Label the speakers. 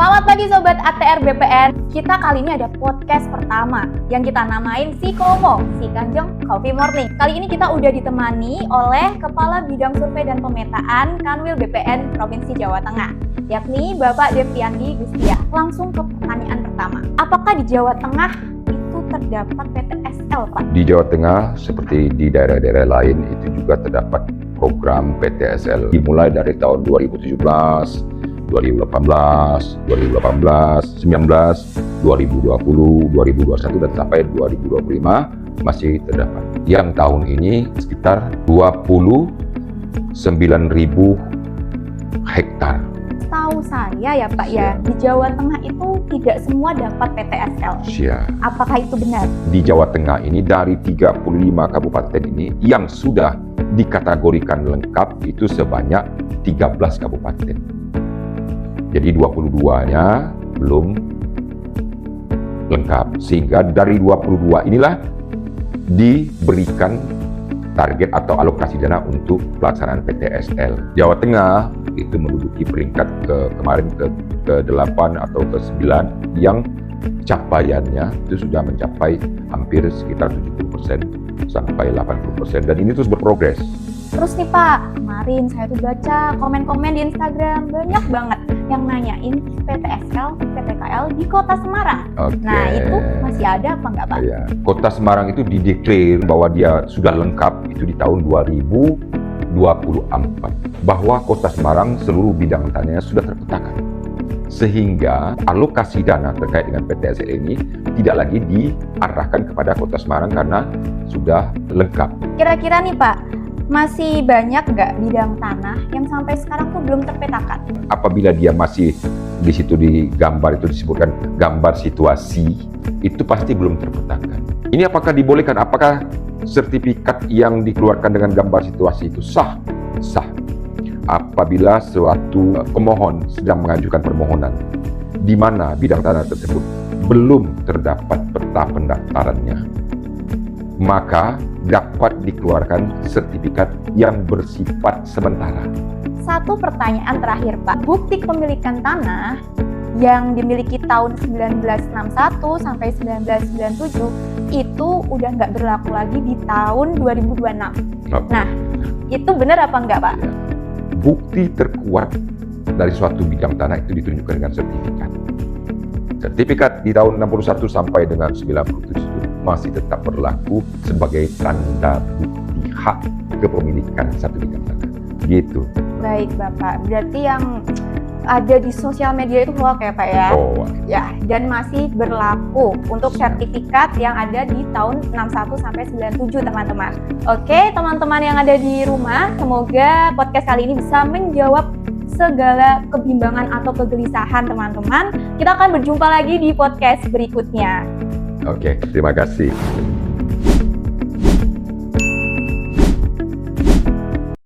Speaker 1: Selamat pagi Sobat ATR BPN. Kita kali ini ada podcast pertama yang kita namain Si Komo, Si Kanjeng Coffee Morning. Kali ini kita udah ditemani oleh Kepala Bidang Survei dan Pemetaan Kanwil BPN Provinsi Jawa Tengah, yakni Bapak Deviandi Gustia. Langsung ke pertanyaan pertama. Apakah di Jawa Tengah itu terdapat PTSL, Pak?
Speaker 2: Di Jawa Tengah seperti di daerah-daerah lain itu juga terdapat program PTSL dimulai dari tahun 2017, 2018, 2019, 2020, 2021 dan sampai 2025 masih terdapat. Yang tahun ini sekitar 29.000 hektar.
Speaker 1: Tahu saya ya Pak ya, di Jawa Tengah itu tidak semua dapat PTSL. Apakah itu benar? Di
Speaker 2: Jawa Tengah ini dari 35 kabupaten ini yang sudah dikategorikan lengkap itu sebanyak 13 kabupaten. Jadi 22-nya belum lengkap. Sehingga dari 22 inilah diberikan target atau alokasi dana untuk pelaksanaan PTSL. Jawa Tengah itu menduduki peringkat kemarin ke 8 atau ke 9 yang capaiannya itu sudah mencapai hampir sekitar 70% sampai 80% dan ini terus berprogres.
Speaker 1: Terus nih Pak, kemarin saya tuh baca komen-komen di Instagram banyak banget yang nanyain PTSL, PTKL di Kota Semarang. Nah itu masih ada apa nggak Pak?
Speaker 2: Ya. Kota Semarang itu dideklar bahwa dia sudah lengkap itu di tahun 2024. Bahwa Kota Semarang seluruh bidang tanahnya sudah terpetakan. Sehingga alokasi dana terkait dengan PTSL ini tidak lagi diarahkan kepada Kota Semarang karena sudah lengkap.
Speaker 1: Kira-kira nih Pak, masih banyak nggak bidang tanah yang sampai sekarang tuh belum terpetakan?
Speaker 2: Apabila dia masih di situ di gambar itu disebutkan gambar situasi, itu pasti belum terpetakan. Ini apakah dibolehkan? Apakah sertifikat yang dikeluarkan dengan gambar situasi itu sah? Sah. Apabila suatu pemohon sedang mengajukan permohonan di mana bidang tanah tersebut belum terdapat peta pendaftarannya, maka dapat dikeluarkan sertifikat yang bersifat sementara.
Speaker 1: Satu pertanyaan terakhir Pak, bukti kepemilikan tanah yang dimiliki tahun 1961 sampai 1997 itu udah nggak berlaku lagi di tahun 2026. Nah, itu benar apa enggak Pak?
Speaker 2: Bukti terkuat dari suatu bidang tanah itu ditunjukkan dengan sertifikat. Sertifikat di tahun 61 sampai dengan 97 masih tetap berlaku sebagai tanda bukti hak kepemilikan satu bidang tanah. Gitu.
Speaker 1: Baik Bapak, berarti yang ada di sosial media itu hoax ya Pak ya?
Speaker 2: Oh.
Speaker 1: Ya, dan masih berlaku untuk sertifikat yang ada di tahun 61 sampai 97 teman-teman. Oke, teman-teman yang ada di rumah, semoga podcast kali ini bisa menjawab segala kebimbangan atau kegelisahan teman-teman. Kita akan berjumpa lagi di podcast berikutnya.
Speaker 2: Oke, terima kasih.